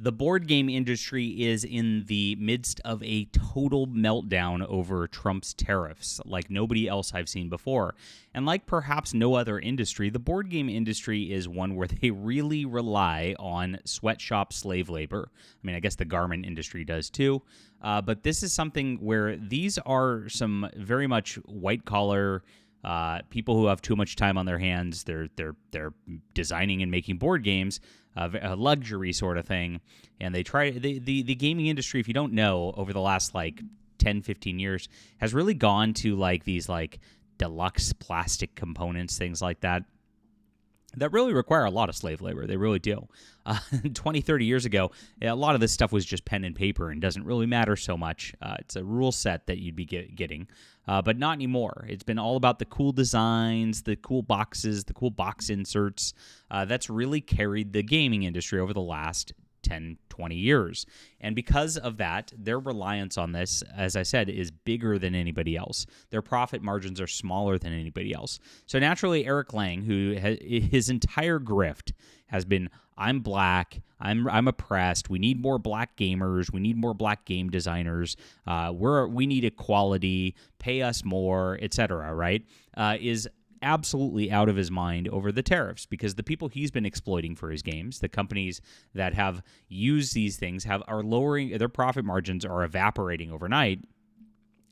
The board game industry is in the midst of a total meltdown over Trump's tariffs, like nobody else I've seen before. And like perhaps no other industry, the board game industry is one where they really rely on sweatshop slave labor. I mean, I guess the garment industry does too. But this is something where these are some very much white collar people who have too much time on their hands. They're designing and making board games, a luxury sort of thing, and they try the gaming industry. If you don't know, over the last like 10, 15 years, has really gone to like these like deluxe plastic components, things like that really require a lot of slave labor. They really do. 20, 30 years ago, a lot of this stuff was just pen and paper and doesn't really matter so much. It's a rule set that you'd be getting, but not anymore. It's been all about the cool designs, the cool boxes, the cool box inserts. That's really carried the gaming industry over the last 10, 20 years. And because of that, their reliance on this, as I said, is bigger than anybody else. Their profit margins are smaller than anybody else. So naturally, Eric Lang, who his entire grift has been, I'm black, I'm oppressed, we need more black gamers, we need more black game designers, we need equality, pay us more, etc., right? Is absolutely out of his mind over the tariffs, because the people he's been exploiting for his games, the companies that have used these things, are lowering their profit margins, are evaporating overnight,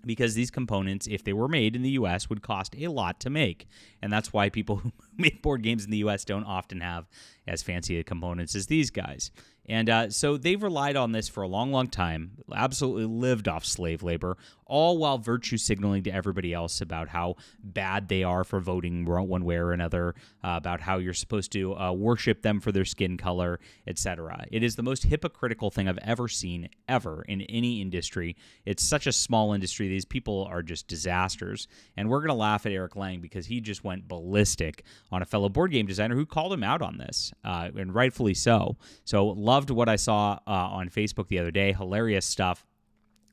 because these components, if they were made in the U.S., would cost a lot to make. And that's why people who make board games in the U.S. don't often have as fancy components as these guys. And so they've relied on this for a long, long time, absolutely lived off slave labor, all while virtue signaling to everybody else about how bad they are for voting one way or another, about how you're supposed to worship them for their skin color, etc. It is the most hypocritical thing I've ever seen, ever, in any industry. It's such a small industry. These people are just disasters. And we're going to laugh at Eric Lang because he just went ballistic on a fellow board game designer who called him out on this, and rightfully so. So loved what I saw on Facebook the other day. Hilarious stuff.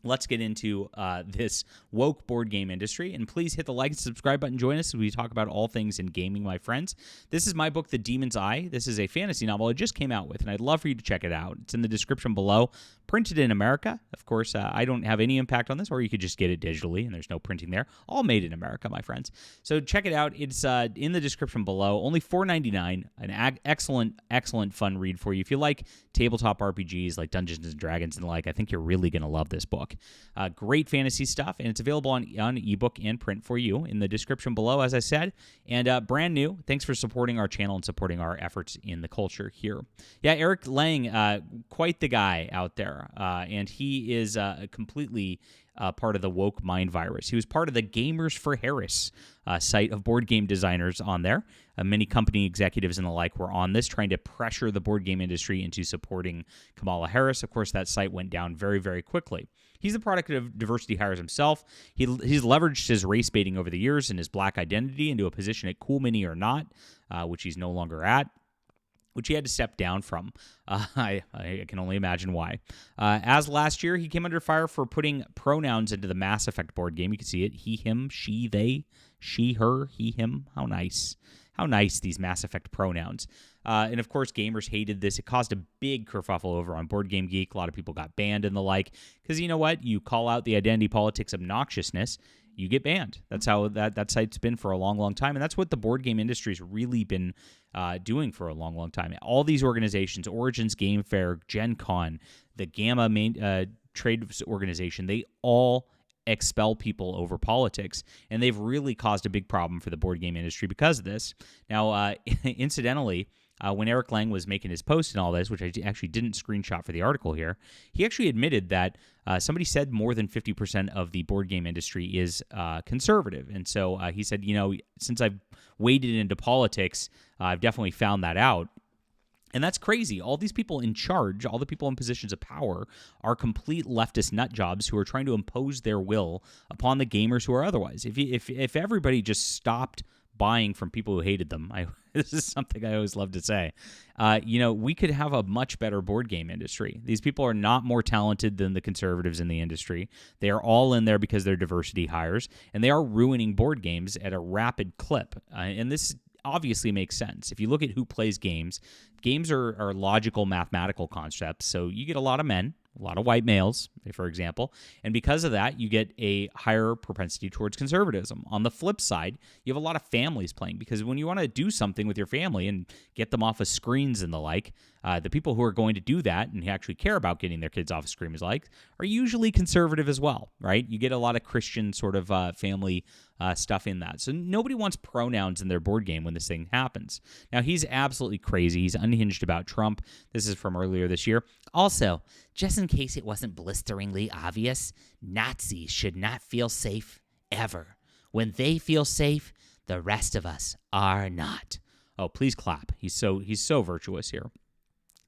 Let's get into this woke board game industry, and please hit the like and subscribe button. Join us as we talk about all things in gaming, my friends. This is my book, The Demon's Eye. This is a fantasy novel I just came out with, and I'd love for you to check it out. It's in the description below. Printed in America. Of course, I don't have any impact on this, or you could just get it digitally, and there's no printing there. All made in America, my friends. So check it out. It's in the description below. Only $4.99. An excellent, excellent fun read for you. If you like tabletop RPGs like Dungeons and Dragons and the like, I think you're really going to love this book. Great fantasy stuff, and it's available on ebook and print for you in the description below, as I said. And brand new. Thanks for supporting our channel and supporting our efforts in the culture here. Yeah, Eric Lang, quite the guy out there. And he is completely part of the woke mind virus. He was part of the Gamers for Harris site of board game designers on there. Many company executives and the like were on this, trying to pressure the board game industry into supporting Kamala Harris. Of course, that site went down very, very quickly. He's the product of diversity hires himself. He's leveraged his race baiting over the years and his black identity into a position at Cool Mini or Not, which he's no longer at, which he had to step down from. I can only imagine why. As last year, he came under fire for putting pronouns into the Mass Effect board game. You can see it. He, him, she, they, she, her, he, him. How nice. How nice, these Mass Effect pronouns. And of course, gamers hated this. It caused a big kerfuffle over on Board Game Geek. A lot of people got banned and the like. Because you know what? You call out the identity politics obnoxiousness, you get banned. That's how that site's been for a long, long time. And that's what the board game industry's really been doing for a long, long time. All these organizations, Origins, Game Fair, Gen Con, the Gamma trade organization, they all expel people over politics, and they've really caused a big problem for the board game industry because of this. Now, incidentally, when Eric Lang was making his post and all this, which I actually didn't screenshot for the article here, he actually admitted that somebody said more than 50% of the board game industry is conservative. And so he said, since I've waded into politics, I've definitely found that out. And that's crazy. All these people in charge, all the people in positions of power, are complete leftist nut jobs who are trying to impose their will upon the gamers who are otherwise. If everybody just stopped buying from people who hated them, this is something I always love to say, we could have a much better board game industry. These people are not more talented than the conservatives in the industry. They are all in there because they're diversity hires, and they are ruining board games at a rapid clip. And this obviously makes sense. If you look at who plays games, games are logical mathematical concepts. So you get a lot of men, a lot of white males, for example, and because of that, you get a higher propensity towards conservatism. On the flip side, you have a lot of families playing, because when you want to do something with your family and get them off of screens and the like, the people who are going to do that and actually care about getting their kids off of screens like are usually conservative as well, right? You get a lot of Christian sort of family stuff in that. So nobody wants pronouns in their board game when this thing happens. Now, he's absolutely crazy. He's unhinged about Trump. This is from earlier this year. Also, just in case it wasn't blisteringly obvious, Nazis should not feel safe ever. When they feel safe, the rest of us are not. Oh, please clap. He's so virtuous here.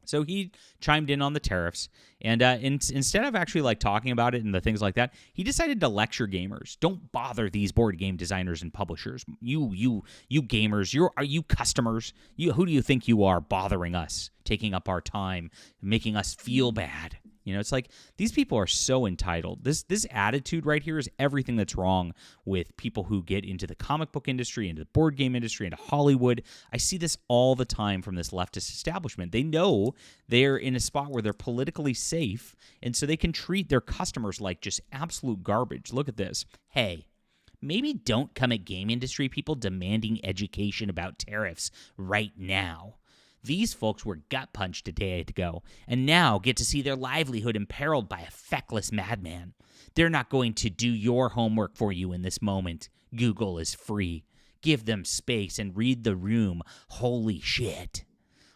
So he chimed in on the tariffs, and instead of actually like talking about it and the things like that, he decided to lecture gamers. Don't bother these board game designers and publishers. You gamers, are you customers? Who do you think you are, bothering us, taking up our time, making us feel bad? You know, it's like these people are so entitled. This attitude right here is everything that's wrong with people who get into the comic book industry, into the board game industry, into Hollywood. I see this all the time from this leftist establishment. They know they're in a spot where they're politically safe, and so they can treat their customers like just absolute garbage. Look at this. Hey, maybe don't come at game industry people demanding education about tariffs right now. These folks were gut-punched a day ago, and now get to see their livelihood imperiled by a feckless madman. They're not going to do your homework for you in this moment. Google is free. Give them space and read the room. Holy shit.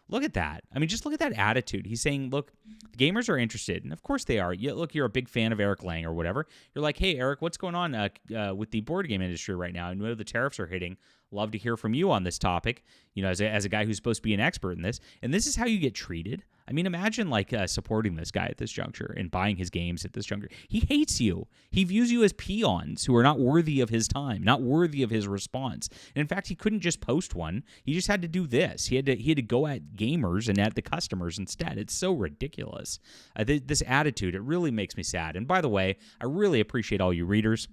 Look at that. I mean, just look at that attitude. He's saying, look, gamers are interested, and of course they are. Look, you're a big fan of Eric Lang or whatever. You're like, hey, Eric, what's going on with the board game industry right now? I know the tariffs are hitting. Love to hear from you on this topic, you know, as a guy who's supposed to be an expert in this. And this is how you get treated. I mean, imagine like supporting this guy at this juncture and buying his games at this juncture. He hates you. He views you as peons who are not worthy of his time, not worthy of his response. And in fact, he couldn't just post one. He just had to do this. He had to go at gamers and at the customers instead. It's so ridiculous. This attitude, it really makes me sad. And by the way, I really appreciate all you readers,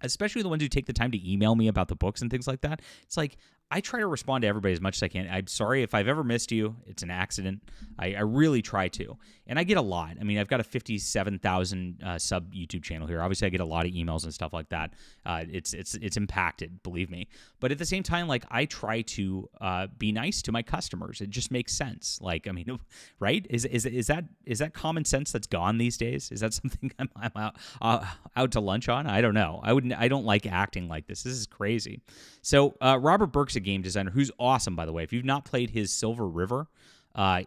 especially the ones who take the time to email me about the books and things like that. It's like, I try to respond to everybody as much as I can. I'm sorry if I've ever missed you. It's an accident. I really try to. And I get a lot. I mean, I've got a 57,000 sub YouTube channel here. Obviously, I get a lot of emails and stuff like that. It's impacted, believe me. But at the same time, like, I try to be nice to my customers. It just makes sense. Like, I mean, right? Is that common sense that's gone these days? Is that something I'm out to lunch on? I don't know. I don't like acting like this. This is crazy. So Robert Burke's a game designer who's awesome, by the way. If you've not played his Silver River,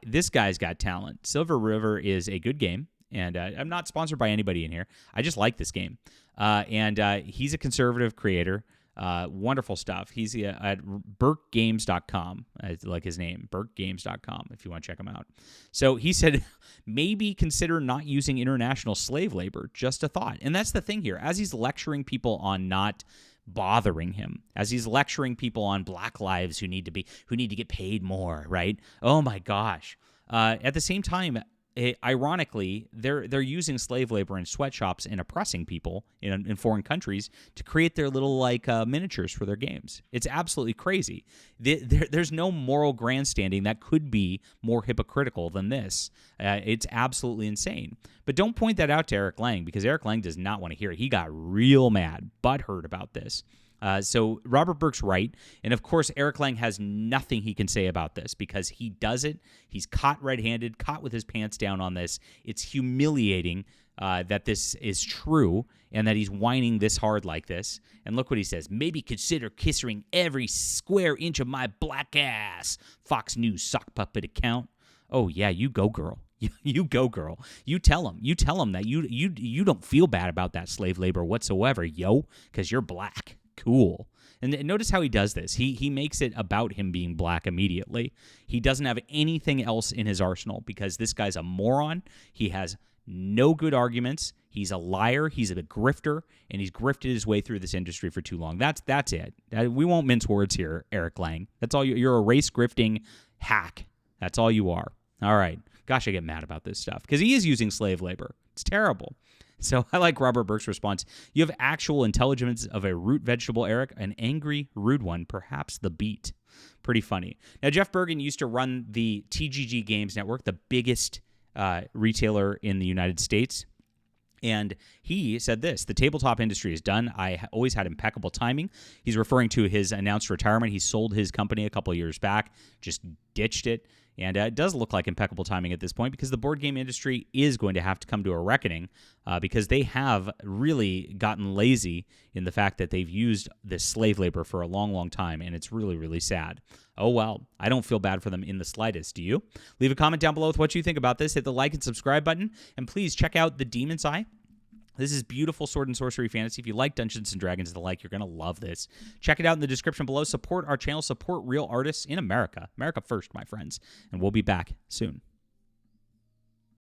this guy's got talent. Silver River is a good game, and I'm not sponsored by anybody in here. I just like this game. And he's a conservative creator. Wonderful stuff. He's at BurkeGames.com, like his name, BurkeGames.com, if you want to check him out. So he said, maybe consider not using international slave labor. Just a thought. And that's the thing here. As he's lecturing people on not bothering him, as he's lecturing people on Black lives who need to get paid more, right? Oh my gosh. At the same time, ironically, they're using slave labor in sweatshops and oppressing people in foreign countries to create their little like miniatures for their games. It's absolutely crazy. There's no moral grandstanding that could be more hypocritical than this. It's absolutely insane. But don't point that out to Eric Lang, because Eric Lang does not want to hear it. He got real mad, butthurt about this. So Robert Burke's right. And of course, Eric Lang has nothing he can say about this because he does it. He's caught red-handed, caught with his pants down on this. It's humiliating that this is true and that he's whining this hard like this. And look what he says. Maybe consider kissing every square inch of my black ass. Fox News sock puppet account. Oh, yeah, you go, girl. You go, girl. You tell him that you don't feel bad about that slave labor whatsoever, yo, because you're black. Cool. And notice how he does this. He makes it about him being black immediately. He doesn't have anything else in his arsenal because this guy's a moron. He has no good arguments. He's a liar. He's a grifter, and he's grifted his way through this industry for too long. That's it. We won't mince words here, Eric Lang. That's all. You're a race grifting hack. That's all you are. All right. Gosh, I get mad about this stuff because he is using slave labor. It's terrible. So I like Robert Burke's response. You have actual intelligence of a root vegetable, Eric, an angry, rude one, perhaps the beet. Pretty funny. Now, Jeff Bergen used to run the TGG Games Network, the biggest retailer in the United States. And he said this: the tabletop industry is done. I always had impeccable timing. He's referring to his announced retirement. He sold his company a couple of years back, just ditched it. And it does look like impeccable timing at this point, because the board game industry is going to have to come to a reckoning because they have really gotten lazy in the fact that they've used this slave labor for a long, long time, and it's really, really sad. Oh, well, I don't feel bad for them in the slightest. Do you? Leave a comment down below with what you think about this. Hit the like and subscribe button, and please check out The Demon's Eye. This is beautiful sword and sorcery fantasy. If you like Dungeons & Dragons and the like, you're going to love this. Check it out in the description below. Support our channel. Support real artists in America. America first, my friends. And we'll be back soon.